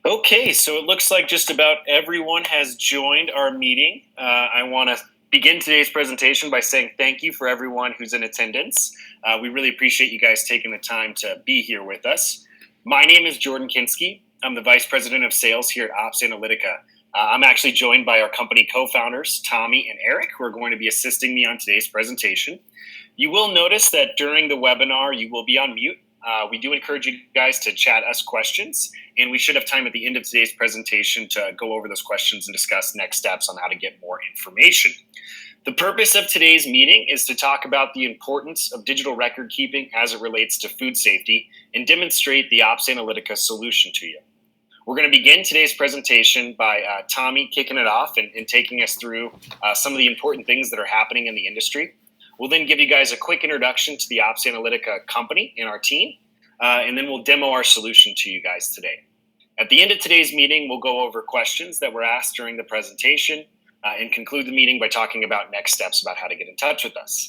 Okay, so it looks like just about everyone has joined our meeting. I want to begin today's presentation by saying thank you for everyone who's in attendance. We really appreciate you guys taking the time to be here with us. My name is Jordan Kinski. I'm the Vice President of Sales here at Ops Analytica. I'm actually joined by our company co founders, Tommy and Eric, who are going to be assisting me on today's presentation. You will notice that during the webinar, you will be on mute. We do encourage you guys to chat us questions, and we should have time at the end of today's presentation to go over those questions and discuss next steps on how to get more information. The purpose of today's meeting is to talk about the importance of digital record keeping as it relates to food safety and demonstrate the Ops Analytica solution to you. We're going to begin today's presentation by Tommy kicking it off and taking us through some of the important things that are happening in the industry. We'll then give you guys a quick introduction to the Ops Analytica company and our team, and then we'll demo our solution to you guys today. At the end of today's meeting, we'll go over questions that were asked during the presentation and conclude the meeting by talking about next steps about how to get in touch with us.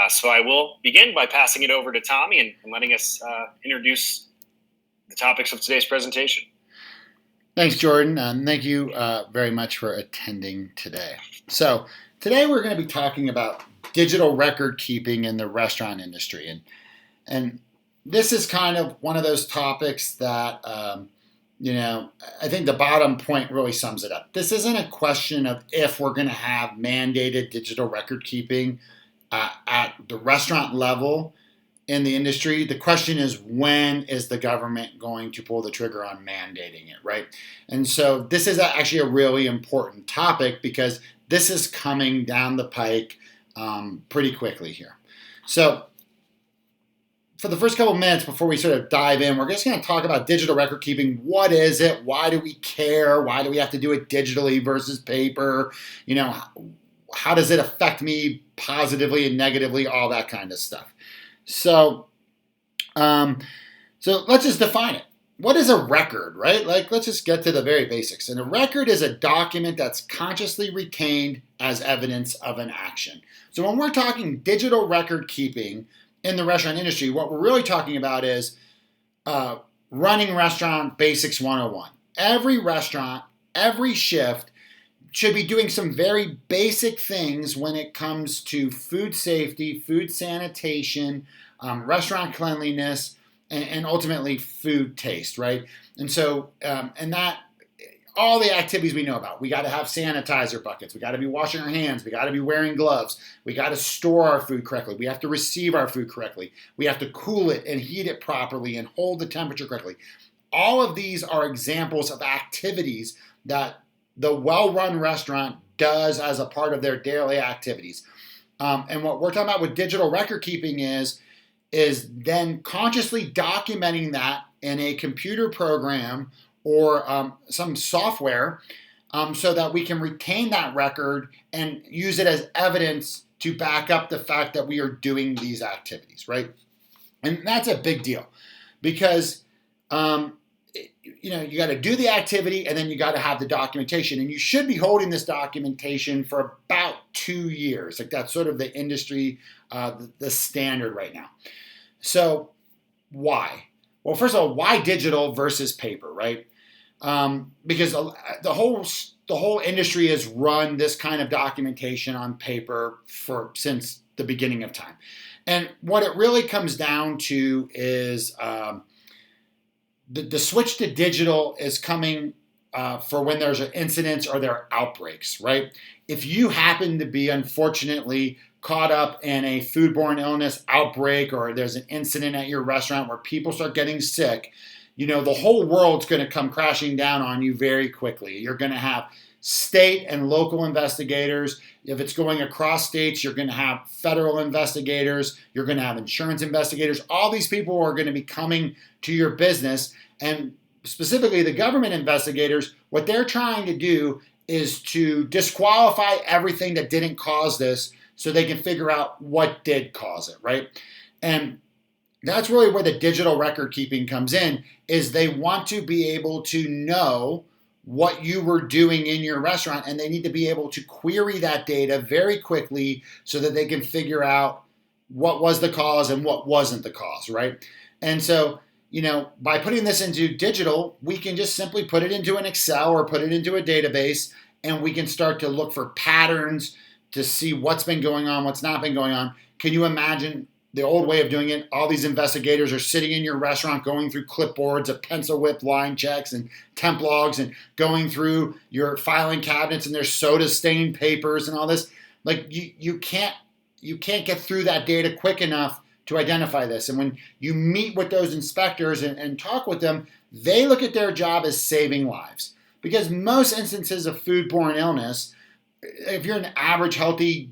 So I will begin by passing it over to Tommy and letting us introduce the topics of today's presentation. Thanks, Jordan. Thank you very much for attending today. So today we're going to be talking about digital record keeping in the restaurant industry. And this is kind of one of those topics that, I think the bottom point really sums it up. This isn't a question of if we're going to have mandated digital record keeping at the restaurant level in the industry. The question is, when is the government going to pull the trigger on mandating it, right? And so this is actually a really important topic because this is coming down the pike pretty quickly here. So for the first couple minutes before we sort of dive in, we're just going to talk about digital record keeping. What is it? Why do we care? Why do we have to do it digitally versus paper? How does it affect me positively and negatively? All that kind of stuff. So let's just define it. What is a record, right? Let's just get to the very basics. And a record is a document that's consciously retained as evidence of an action. So when we're talking digital record keeping in the restaurant industry, what we're really talking about is running restaurant basics 101. Every restaurant, every shift should be doing some very basic things when it comes to food safety, food sanitation, restaurant cleanliness, and ultimately food taste, right? And so, and that, all the activities we know about. We got to have sanitizer buckets. We got to be washing our hands. We got to be wearing gloves. We got to store our food correctly. We have to receive our food correctly. We have to cool it and heat it properly and hold the temperature correctly. All of these are examples of activities that the well-run restaurant does as a part of their daily activities. And what we're talking about with digital record keeping is then consciously documenting that in a computer program or some software so that we can retain that record and use it as evidence to back up the fact that we are doing these activities, right? And that's a big deal because you got to do the activity and then you got to have the documentation. And you should be holding this documentation for about 2 years. Like that's sort of the industry, the standard right now. So why? Well, first of all, why digital versus paper, right? Because the whole industry has run this kind of documentation on paper since the beginning of time. And what it really comes down to is the switch to digital is coming for when there's incidents or there are outbreaks, right? If you happen to be, unfortunately, caught up in a foodborne illness outbreak or there's an incident at your restaurant where people start getting sick, the whole world's going to come crashing down on you very quickly. You're going to have state and local investigators. If it's going across states, you're going to have federal investigators. You're going to have insurance investigators. All these people are going to be coming to your business. And specifically the government investigators, what they're trying to do is to disqualify everything that didn't cause this so they can figure out what did cause it, right? And that's really where the digital record keeping comes in, is they want to be able to know what you were doing in your restaurant, and they need to be able to query that data very quickly so that they can figure out what was the cause and what wasn't the cause, right? And so, by putting this into digital, we can just simply put it into an Excel or put it into a database, and we can start to look for patterns to see what's been going on, what's not been going on. Can you imagine the old way of doing it? All these investigators are sitting in your restaurant going through clipboards of pencil whip line checks and temp logs and going through your filing cabinets and their soda stained papers and all this. Like you can't get through that data quick enough to identify this. And when you meet with those inspectors and talk with them, they look at their job as saving lives. Because most instances of foodborne illness, if you're an average healthy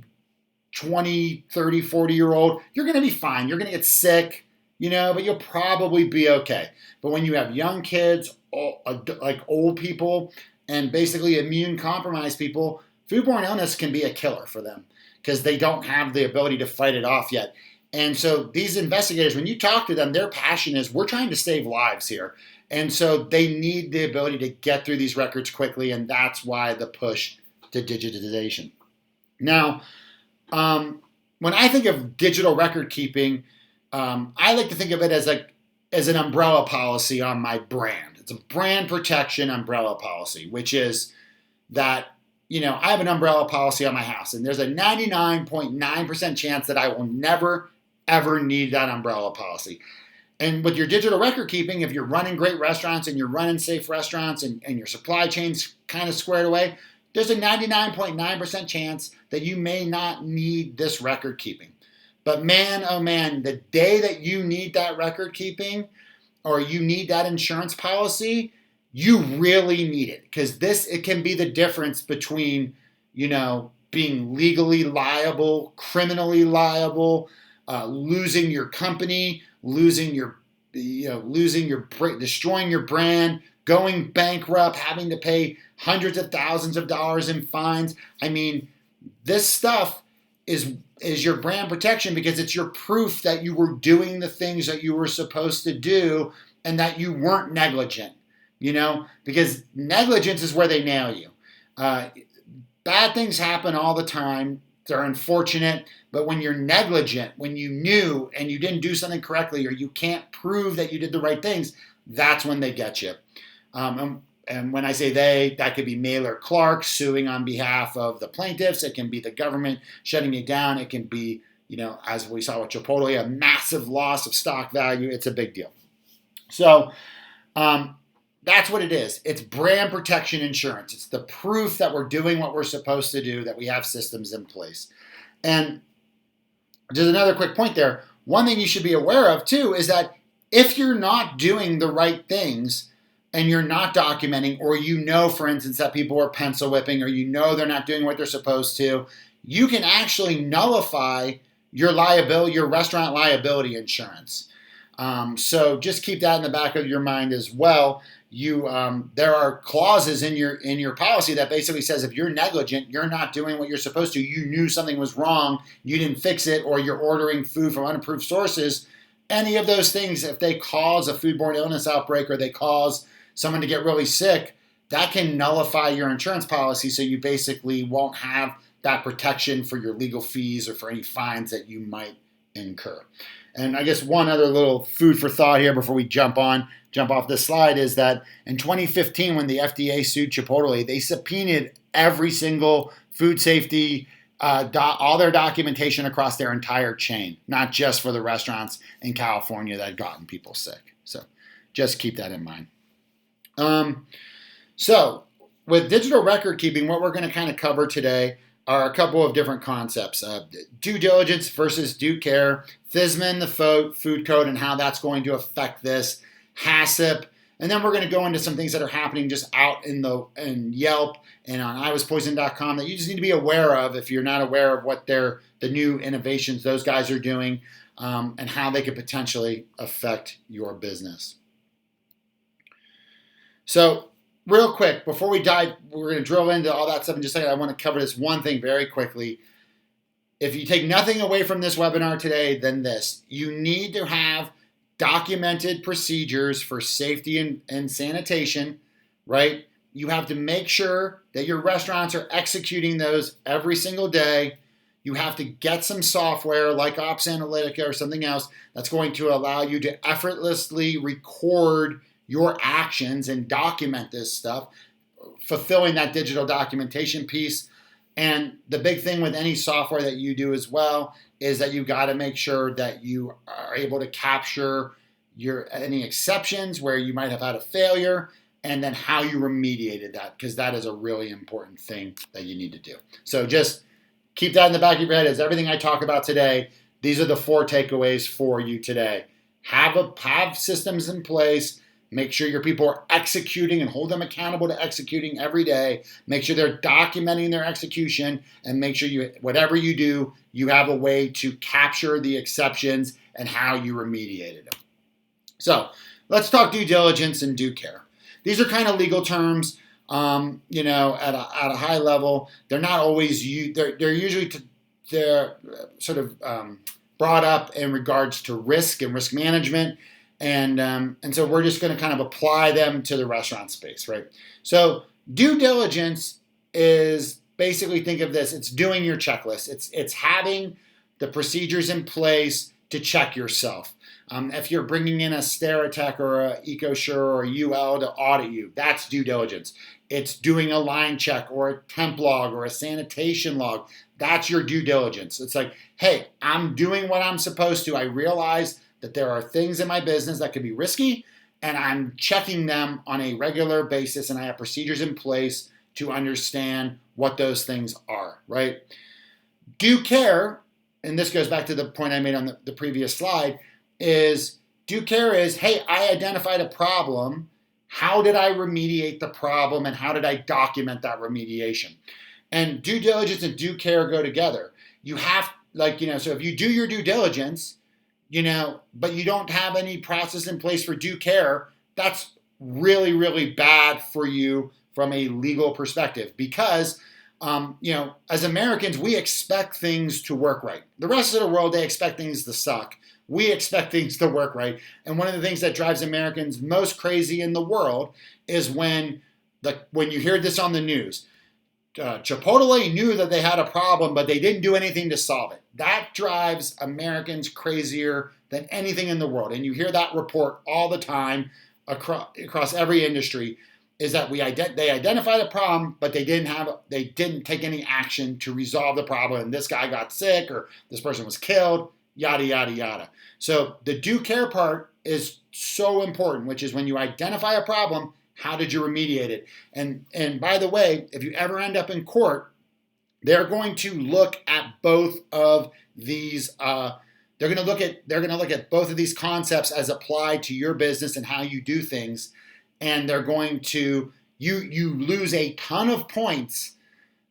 20, 30, 40-year-old, you're going to be fine. You're going to get sick, but you'll probably be okay. But when you have young kids, like old people, and basically immune compromised people, foodborne illness can be a killer for them because they don't have the ability to fight it off yet. And so these investigators, when you talk to them, their passion is we're trying to save lives here. And so they need the ability to get through these records quickly, and that's why the push to digitization. Now, when I think of digital record keeping, I like to think of it as an umbrella policy on my brand. It's a brand protection umbrella policy, which is that, I have an umbrella policy on my house, and there's a 99.9% chance that I will never, ever need that umbrella policy. And with your digital record keeping, if you're running great restaurants and you're running safe restaurants and your supply chain's kind of squared away, there's a 99.9% chance that you may not need this record keeping. But man, oh man, the day that you need that record keeping or you need that insurance policy, you really need it. Because it can be the difference between, being legally liable, criminally liable, losing your company, destroying your brand, going bankrupt, having to pay hundreds of thousands of dollars in fines. I mean, this stuff is your brand protection because it's your proof that you were doing the things that you were supposed to do and that you weren't negligent, because negligence is where they nail you. Bad things happen all the time. They're unfortunate, but when you're negligent, when you knew and you didn't do something correctly or you can't prove that you did the right things, that's when they get you. And when I say they, that could be Mailer Clark suing on behalf of the plaintiffs. It can be the government shutting it down. It can be, as we saw with Chipotle, a massive loss of stock value. It's a big deal. So that's what it is. It's brand protection insurance. It's the proof that we're doing what we're supposed to do, that we have systems in place. And just another quick point there. One thing you should be aware of, too, is that if you're not doing the right things and you're not documenting, or for instance, that people are pencil whipping, or they're not doing what they're supposed to, you can actually nullify your restaurant liability insurance. So just keep that in the back of your mind as well. There are clauses in your policy that basically says if you're negligent, you're not doing what you're supposed to, you knew something was wrong, you didn't fix it, or you're ordering food from unapproved sources, any of those things, if they cause a foodborne illness outbreak or they cause someone to get really sick, that can nullify your insurance policy, so you basically won't have that protection for your legal fees or for any fines that you might incur. And I guess one other little food for thought here before we jump off this slide is that in 2015, when the FDA sued Chipotle, they subpoenaed every single food safety, all their documentation across their entire chain, not just for the restaurants in California that had gotten people sick. So just keep that in mind. So with digital record keeping, what we're going to kind of cover today are a couple of different concepts. Due diligence versus due care, FSMA, the food code, and how that's going to affect this, HACCP, and then we're going to go into some things that are happening just out in Yelp and on iwaspoisoned.com that you just need to be aware of if you're not aware of what the new innovations those guys are doing, and how they could potentially affect your business. So real quick, before we dive, we're going to drill into all that stuff in just a second. I want to cover this one thing very quickly. If you take nothing away from this webinar today, then this. You need to have documented procedures for safety and sanitation, right? You have to make sure that your restaurants are executing those every single day. you have to get some software like Ops Analytica or something else that's going to allow you to effortlessly record your actions and document this stuff, fulfilling that digital documentation piece. And the big thing with any software that you do as well is that you got to make sure that you are able to capture any exceptions where you might have had a failure, and then how you remediated that, because that is a really important thing that you need to do. So just keep that in the back of your head as everything I talk about today. These are the 4 takeaways for you today. Have systems in place. Make sure your people are executing and hold them accountable to executing every day. Make sure they're documenting their execution, and make sure whatever you do, you have a way to capture the exceptions and how you remediated them. So let's talk due diligence and due care. These are kind of legal terms, at a high level. They're not always used. They're usually sort of brought up in regards to risk and risk management. And so we're just going to kind of apply them to the restaurant space, right? So due diligence is basically, think of this, it's doing your checklist. It's having the procedures in place to check yourself. If you're bringing in a Steritech or a EcoSure or a UL to audit you, that's due diligence. It's doing a line check or a temp log or a sanitation log. That's your due diligence. It's like, hey, I'm doing what I'm supposed to. I realize that there are things in my business that could be risky, and I'm checking them on a regular basis, and I have procedures in place to understand what those things are, right? Due care, and this goes back to the point I made on the previous slide, is due care is, hey, I identified a problem. How did I remediate the problem, and how did I document that remediation? And due diligence and due care go together. You have, so if you do your due diligence, but you don't have any process in place for due care, that's really, really bad for you from a legal perspective, because, as Americans, we expect things to work right. The rest of the world, they expect things to suck. We expect things to work right. And one of the things that drives Americans most crazy in the world is when you hear this on the news. Chipotle knew that they had a problem, but they didn't do anything to solve it. That drives Americans crazier than anything in the world. And you hear that report all the time across every industry, is that they identified a problem, but they didn't take any action to resolve the problem. And this guy got sick, or this person was killed, yada, yada, yada. So the due care part is so important, which is when you identify a problem, how did you remediate it? And by the way, if you ever end up in court, they're going to look at both of these. They're going to look at both of these concepts as applied to your business and how you do things. And they're going to you lose a ton of points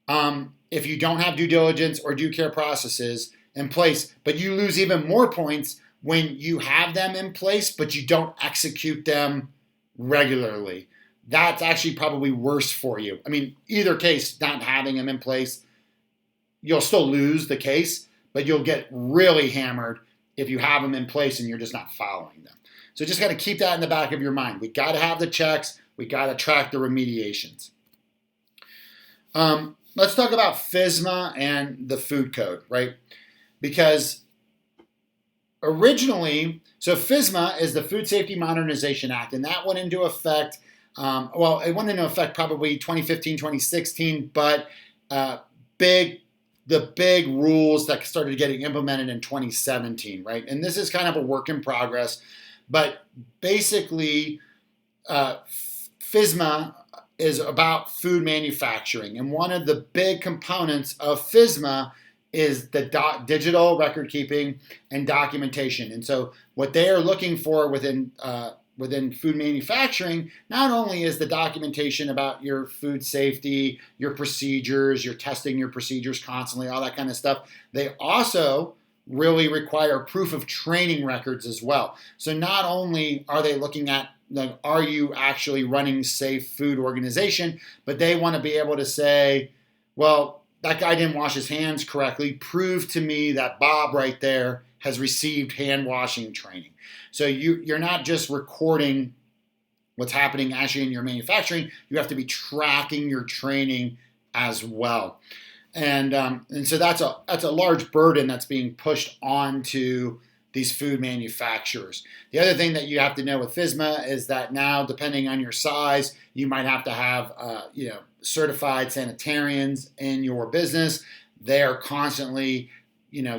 if you don't have due diligence or due care processes in place. But you lose even more points when you have them in place, but you don't execute them regularly. That's actually probably worse for you. I mean, either case, not having them in place, you'll still lose the case, but you'll get really hammered if you have them in place and you're just not following them. So just got to keep that in the back of your mind. We got to have the checks. We got to track the remediations. Let's talk about FSMA and the food code, right? Because originally, so FSMA is the Food Safety Modernization Act, and that went into effect. It went into effect probably 2015, 2016, but the big rules that started getting implemented in 2017, right? And this is kind of a work in progress, but basically, FSMA is about food manufacturing, and one of the big components of FSMA is the digital record keeping and documentation. And so what they are looking for within food manufacturing, not only is the documentation about your food safety, your procedures, you're testing your procedures constantly, all that kind of stuff, they also really require proof of training records as well. So not only are they looking at, are you actually running safe food organization, but they want to be able to say, well, that guy didn't wash his hands correctly. Prove to me that Bob right there has received hand washing training. So you're not just recording what's happening actually in your manufacturing. You have to be tracking your training as well. And so that's a large burden that's being pushed onto these food manufacturers. The other thing that you have to know with FSMA is that now, depending on your size, you might have to have certified sanitarians in your business. They are constantly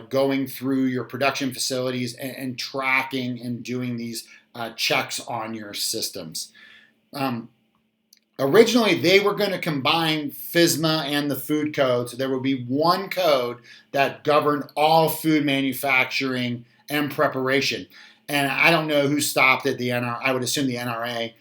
going through your production facilities and tracking and doing these checks on your systems. Originally, they were going to combine FSMA and the food code, so there would be one code that governed all food manufacturing and preparation. And I don't know who stopped it. I would assume the NRA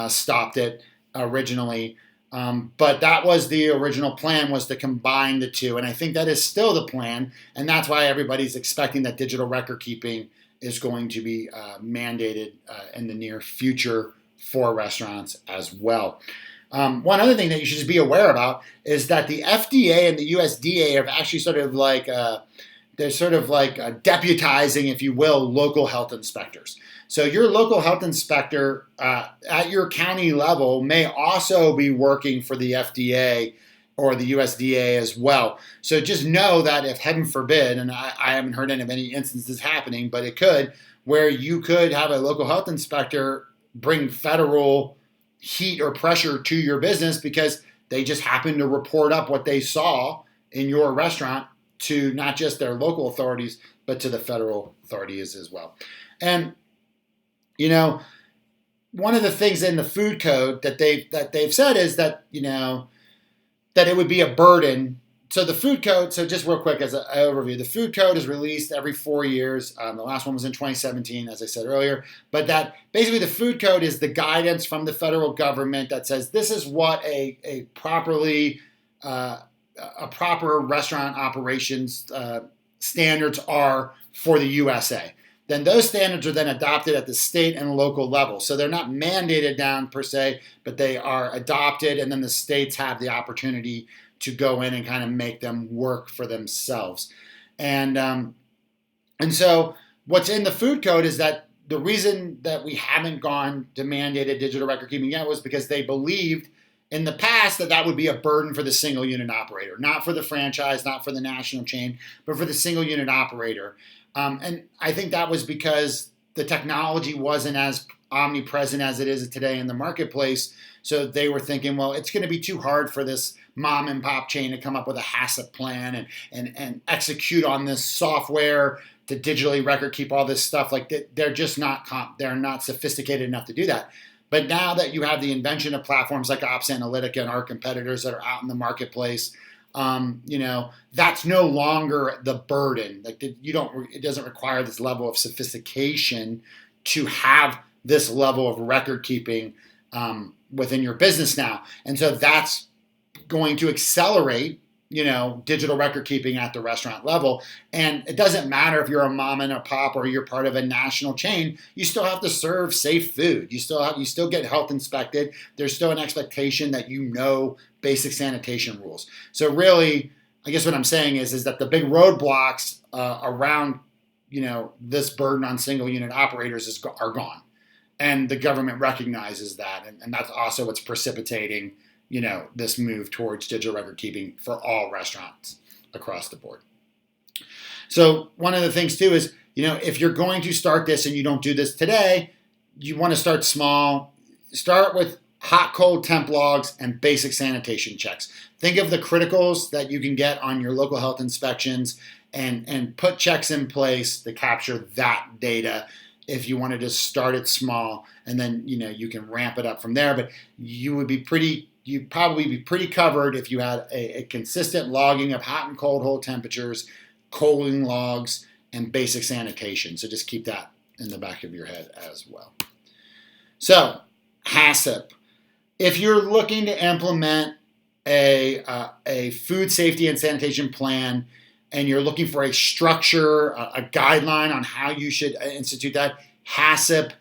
stopped it originally. But that was the original plan, was to combine the two. And I think that is still the plan. And that's why everybody's expecting that digital record keeping is going to be mandated in the near future for restaurants as well. One other thing that you should just be aware about is that the FDA and the USDA have actually they're deputizing, if you will, local health inspectors. So your local health inspector at your county level may also be working for the FDA or the USDA as well. So just know that if, heaven forbid, and I haven't heard of any instances happening, but it could, where you could have a local health inspector bring federal heat or pressure to your business because they just happened to report up what they saw in your restaurant to not just their local authorities, but to the federal authorities as well. And one of the things in the food code that they've said is that that it would be a burden. So the food code, so just real quick as an overview, the food code is released every 4 years. The last one was in 2017, as I said earlier. But that basically the food code is the guidance from the federal government that says this is what a proper restaurant operations standards are for the USA. Then those standards are then adopted at the state and local level. So they're not mandated down per se, but they are adopted, and then the states have the opportunity to go in and kind of make them work for themselves. And so what's in the food code is that the reason that we haven't gone to mandated digital record keeping yet was because they believed in the past that would be a burden for the single unit operator, not for the franchise, not for the national chain, but for the single unit operator. And I think that was because the technology wasn't as omnipresent as it is today in the marketplace. So they were thinking, well, it's going to be too hard for this mom and pop chain to come up with a HACCP plan and execute on this software to digitally record keep all this stuff. Like they're just they're not sophisticated enough to do that. But now that you have the invention of platforms like Ops Analytica and our competitors that are out in the marketplace, that's no longer the burden. Like it doesn't require this level of sophistication to have this level of record keeping within your business now. And so that's going to accelerate, digital record keeping at the restaurant level. And it doesn't matter if you're a mom and a pop or you're part of a national chain, you still have to serve safe food. You still get health inspected. There's still an expectation that basic sanitation rules. So really, I guess what I'm saying is that the big roadblocks around, this burden on single unit operators are gone. And the government recognizes that. And that's also what's precipitating, this move towards digital record keeping for all restaurants across the board. So one of the things too is, if you're going to start this and you don't do this today, you want to start small. Start with hot, cold temp logs and basic sanitation checks. Think of the criticals that you can get on your local health inspections and put checks in place to capture that data if you wanted to start it small, and then you can ramp it up from there. But you'd probably be pretty covered if you had a consistent logging of hot and cold hold temperatures, cooling logs, and basic sanitation. So just keep that in the back of your head as well. So HACCP. If you're looking to implement a food safety and sanitation plan, and you're looking for a structure, a guideline on how you should institute that, HACCP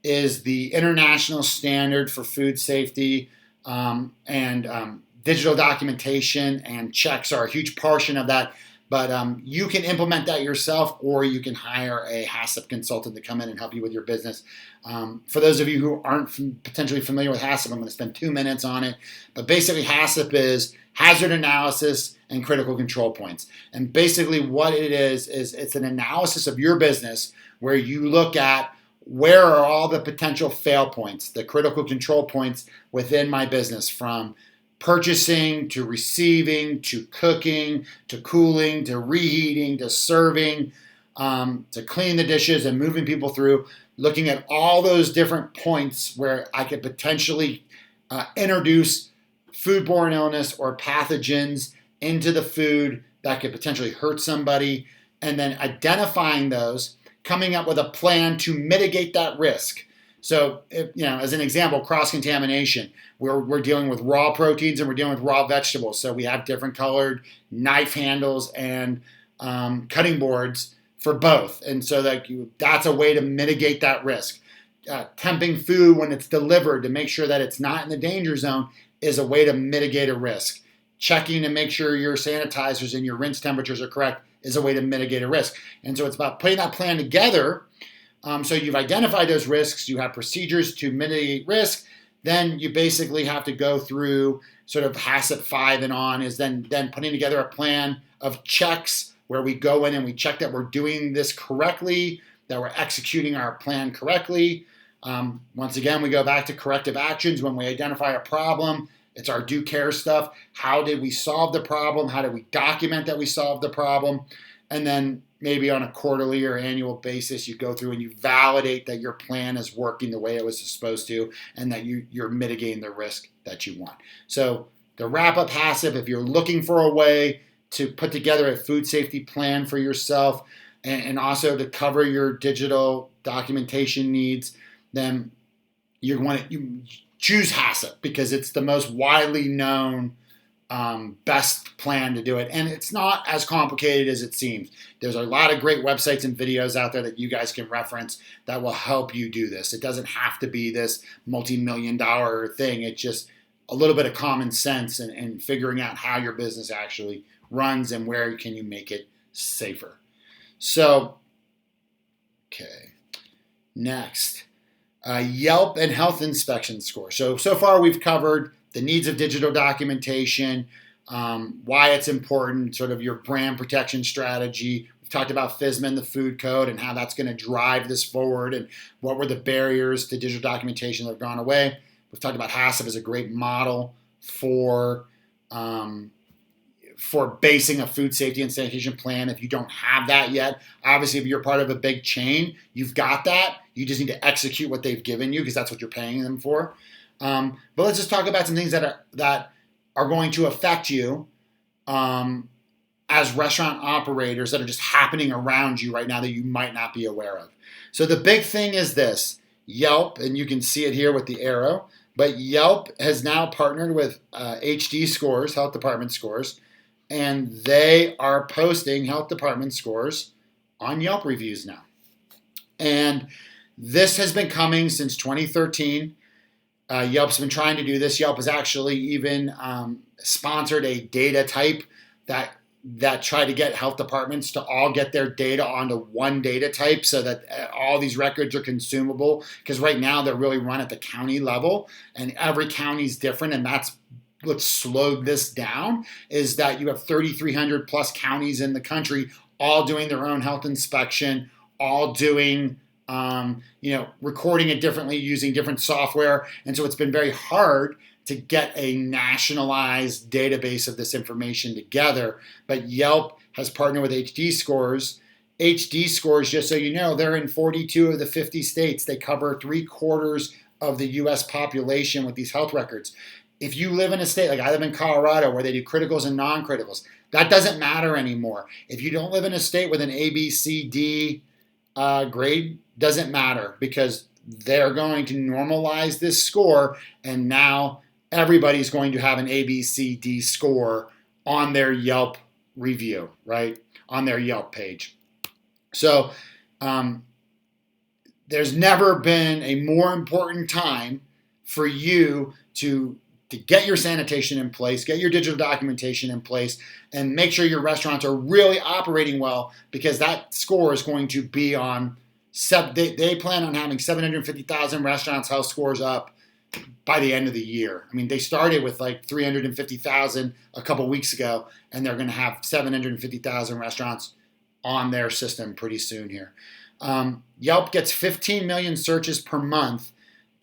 is the international standard for food safety, and digital documentation and checks are a huge portion of that. But you can implement that yourself, or you can hire a HACCP consultant to come in and help you with your business. For those of you who aren't potentially familiar with HACCP, I'm going to spend 2 minutes on it. But basically, HACCP is hazard analysis and critical control points. And basically what it is it's an analysis of your business where you look at where are all the potential fail points, the critical control points within my business, from purchasing to receiving to cooking to cooling to reheating to serving to cleaning the dishes and moving people through, looking at all those different points where I could potentially introduce foodborne illness or pathogens into the food that could potentially hurt somebody, and then identifying those, coming up with a plan to mitigate that risk. So, as an example, cross-contamination. We're dealing with raw proteins and we're dealing with raw vegetables. So we have different colored knife handles and cutting boards for both. And so that's a way to mitigate that risk. Temping food when it's delivered to make sure that it's not in the danger zone is a way to mitigate a risk. Checking to make sure your sanitizers and your rinse temperatures are correct is a way to mitigate a risk. And so it's about putting that plan together. So you've identified those risks, you have procedures to mitigate risk, then you basically have to go through sort of HACCP 5 and on, is then putting together a plan of checks where we go in and we check that we're doing this correctly, that we're executing our plan correctly. Once again, we go back to corrective actions. When we identify a problem, it's our due care stuff. How did we solve the problem? How did we document that we solved the problem? And then maybe on a quarterly or annual basis, you go through and you validate that your plan is working the way it was supposed to and that you're mitigating the risk that you want. So to wrap up HACCP, if you're looking for a way to put together a food safety plan for yourself and also to cover your digital documentation needs, then you choose HACCP because it's the most widely known best plan to do it. And it's not as complicated as it seems. There's a lot of great websites and videos out there that you guys can reference that will help you do this. It doesn't have to be this multi-million-dollar thing. It's just a little bit of common sense and figuring out how your business actually runs and where can you make it safer. So, okay, next. Yelp and health inspection score. So far we've covered the needs of digital documentation, why it's important, sort of your brand protection strategy. We've talked about FSMA and the food code and how that's going to drive this forward and what were the barriers to digital documentation that have gone away. We've talked about HACCP as a great model for basing a food safety and sanitation plan. If you don't have that yet, obviously if you're part of a big chain, you've got that. You just need to execute what they've given you because that's what you're paying them for. But let's just talk about some things that are going to affect you as restaurant operators that are just happening around you right now that you might not be aware of. So the big thing is this: Yelp, and you can see it here with the arrow, but Yelp has now partnered with HD Scores, Health Department Scores, and they are posting health department scores on Yelp reviews now. And this has been coming since 2013. Yelp's been trying to do this. Yelp has actually even sponsored a data type that tried to get health departments to all get their data onto one data type so that all these records are consumable. Because right now they're really run at the county level, and every county is different, and that's what's slowed this down, is that you have 3,300 plus counties in the country all doing their own health inspection, all doing recording it differently using different software. And so it's been very hard to get a nationalized database of this information together. But Yelp has partnered with HD Scores. HD Scores, just so you know, they're in 42 of the 50 states. They cover 3/4 of the US population with these health records. If you live in a state, like I live in Colorado, where they do criticals and non-criticals, that doesn't matter anymore. If you don't live in a state with an A, B, C, D grade, doesn't matter, because they're going to normalize this score, and now everybody's going to have an A, B, C, D score on their Yelp review, right? On their Yelp page. So there's never been a more important time for you to to get your sanitation in place, get your digital documentation in place, and make sure your restaurants are really operating well, because that score is going to be on, they plan on having 750,000 restaurants health scores up by the end of the year. I mean, they started with like 350,000 a couple weeks ago, and they're going to have 750,000 restaurants on their system pretty soon here. Yelp gets 15 million searches per month.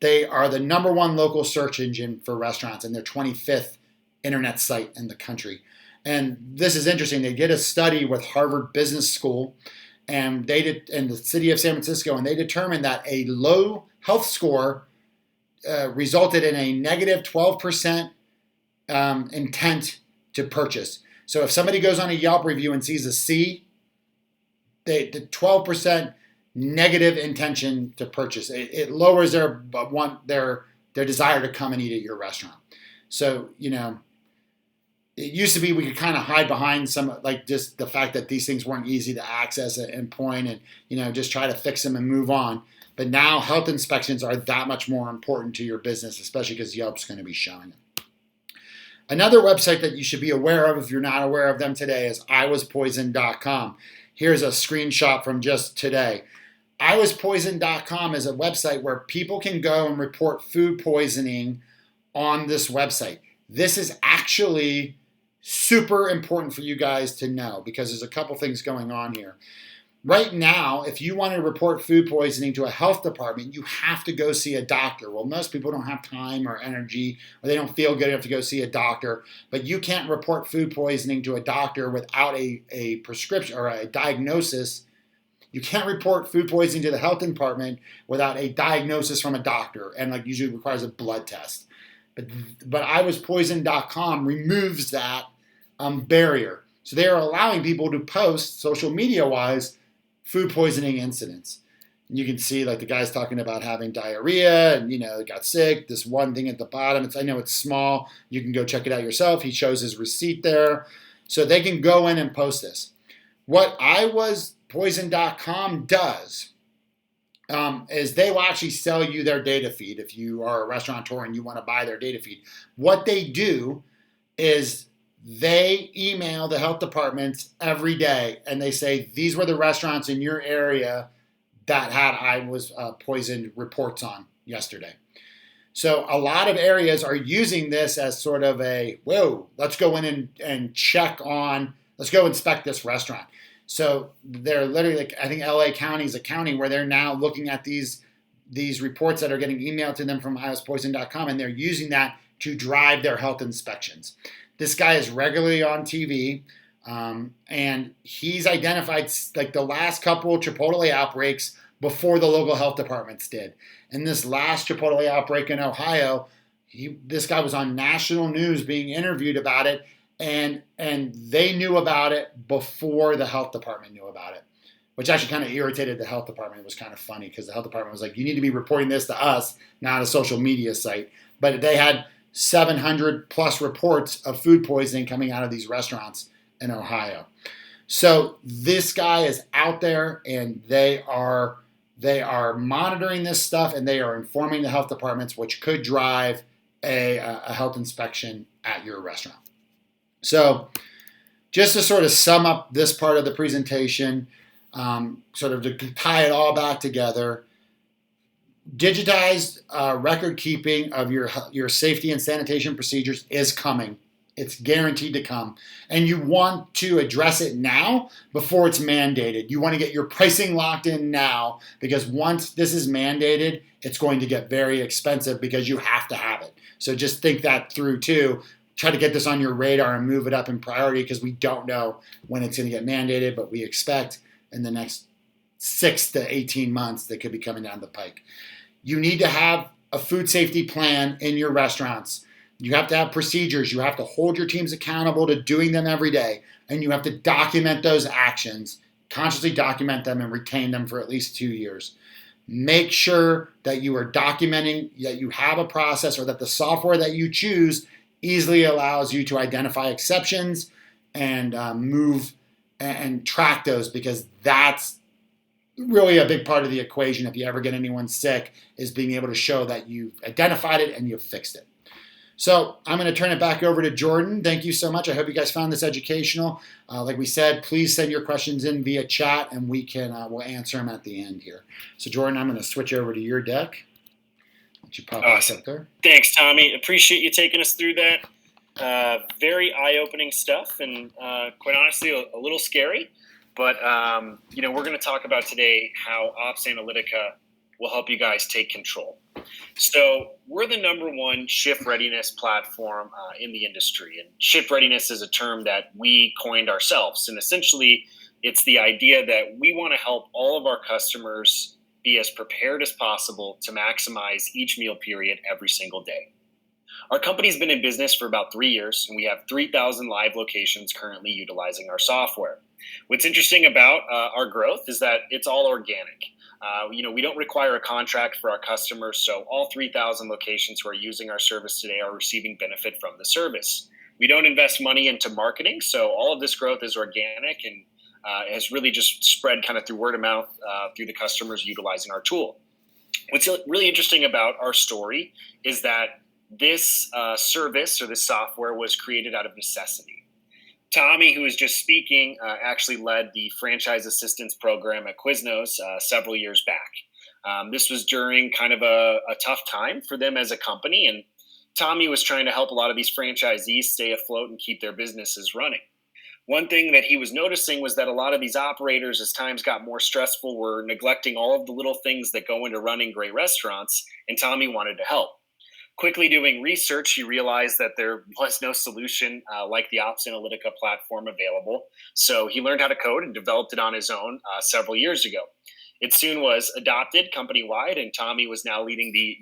They are the number one local search engine for restaurants, and they're 25th internet site in the country. And this is interesting. They did a study with Harvard Business School, and they did in the city of San Francisco, and they determined that a low health score resulted in a negative 12% intent to purchase. So if somebody goes on a Yelp review and sees a C, the 12% negative intention to purchase. It lowers their desire to come and eat at your restaurant. So, it used to be we could kind of hide behind some, like, just the fact that these things weren't easy to access and point and, just try to fix them and move on. But now health inspections are that much more important to your business, especially because Yelp's going to be showing it. Another website that you should be aware of if you're not aware of them today is iwaspoisoned.com. Here's a screenshot from just today. iwaspoisoned.com is a website where people can go and report food poisoning on this website. This is actually super important for you guys to know, because there's a couple things going on here. Right now, if you want to report food poisoning to a health department, you have to go see a doctor. Well, most people don't have time or energy, or they don't feel good enough to go see a doctor, but you can't report food poisoning to a doctor without a prescription or a diagnosis. You can't report food poisoning to the health department without a diagnosis from a doctor, and like usually requires a blood test. But iwaspoisoned.com removes that barrier. So they are allowing people to post social media-wise food poisoning incidents. And you can see like the guy's talking about having diarrhea and, got sick. This one thing at the bottom, I know it's small. You can go check it out yourself. He shows his receipt there. So they can go in and post this. What iwaspoisoned.com does is they will actually sell you their data feed if you are a restaurateur and you want to buy their data feed. What they do is they email the health departments every day, and they say, these were the restaurants in your area that had poisoned reports on yesterday. So a lot of areas are using this as sort of let's go in and let's go inspect this restaurant. So they're literally, like, I think LA County is a county where they're now looking at these reports that are getting emailed to them from iwaspoisoned.com, and they're using that to drive their health inspections. This guy is regularly on TV, and he's identified like the last couple Chipotle outbreaks before the local health departments did. And this last Chipotle outbreak in Ohio, this guy was on national news being interviewed about it, and they knew about it before the health department knew about it, which actually kind of irritated the health department. It was kind of funny because the health department was like, you need to be reporting this to us, not a social media site. But they had 700 plus reports of food poisoning coming out of these restaurants in Ohio. So this guy is out there, and they are monitoring this stuff, and they are informing the health departments, which could drive a health inspection at your restaurant. So just to sort of sum up this part of the presentation, sort of to tie it all back together, digitized record keeping of your safety and sanitation procedures is coming. It's guaranteed to come. And you want to address it now before it's mandated. You want to get your pricing locked in now, because once this is mandated, it's going to get very expensive because you have to have it. So just think that through too. Try to get this on your radar and move it up in priority, because we don't know when it's going to get mandated, but we expect in the next 6 to 18 months that could be coming down the pike. You need to have a food safety plan in your restaurants. You have to have procedures. You have to hold your teams accountable to doing them every day, and you have to document those actions, consciously document them, and retain them for at least 2 years. Make sure that you are documenting, that you have a process, or that the software that you choose easily allows you to identify exceptions and move and track those, because that's really a big part of the equation. If you ever get anyone sick, is being able to show that you've identified it and you've fixed it. So I'm going to turn it back over to Jordan. Thank you so much. I hope you guys found this educational. Like we said, please send your questions in via chat, and we'll answer them at the end here. So Jordan, I'm going to switch over to your deck. Let you pop Awesome. up there. Thanks, Tommy. Appreciate you taking us through that. Very eye-opening stuff, and quite honestly, a little scary. But we're going to talk about today how Ops Analytica will help you guys take control. So we're the #1 shift readiness platform in the industry, and shift readiness is a term that we coined ourselves. And essentially, it's the idea that we want to help all of our customers be as prepared as possible to maximize each meal period every single day. Our company's been in business for about 3 years, and we have 3,000 live locations currently utilizing our software. What's interesting about our growth is that it's all organic. We don't require a contract for our customers, so all 3,000 locations who are using our service today are receiving benefit from the service. We don't invest money into marketing, so all of this growth is organic and has really just spread kind of through word of mouth through the customers utilizing our tool. What's really interesting about our story is that this service or this software was created out of necessity. Tommy, who was just speaking, actually led the franchise assistance program at Quiznos several years back. This was during kind of a tough time for them as a company, and Tommy was trying to help a lot of these franchisees stay afloat and keep their businesses running. One thing that he was noticing was that a lot of these operators, as times got more stressful, were neglecting all of the little things that go into running great restaurants, and Tommy wanted to help. Quickly doing research, he realized that there was no solution like the Ops Analytica platform available. So he learned how to code and developed it on his own several years ago. It soon was adopted company-wide, and Tommy was now leading the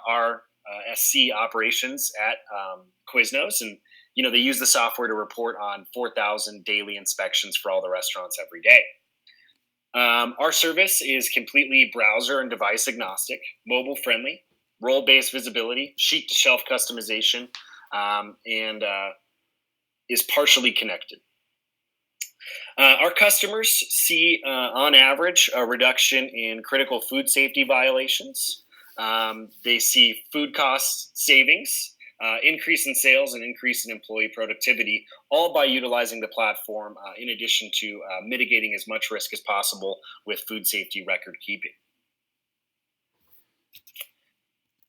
RSC operations at Quiznos, and they use the software to report on 4,000 daily inspections for all the restaurants every day. Our service is completely browser and device agnostic, mobile friendly, role-based visibility, sheet-to-shelf customization, and is partially connected. Our customers see, on average, a reduction in critical food safety violations. They see food cost savings, increase in sales, and increase in employee productivity, all by utilizing the platform, in addition to mitigating as much risk as possible with food safety record keeping.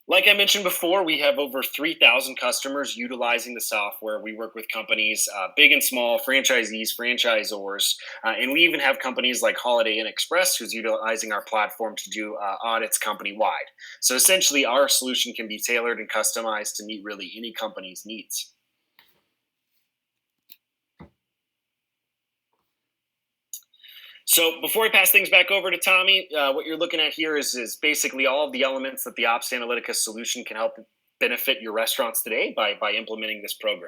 Like I mentioned before, we have over 3,000 customers utilizing the software. We work with companies, big and small, franchisees, franchisors, and we even have companies like Holiday Inn Express who's utilizing our platform to do audits company-wide. So essentially, our solution can be tailored and customized to meet really any company's needs. So before I pass things back over to Tommy, what you're looking at here is basically all of the elements that the Ops Analytica solution can help benefit your restaurants today by implementing this program.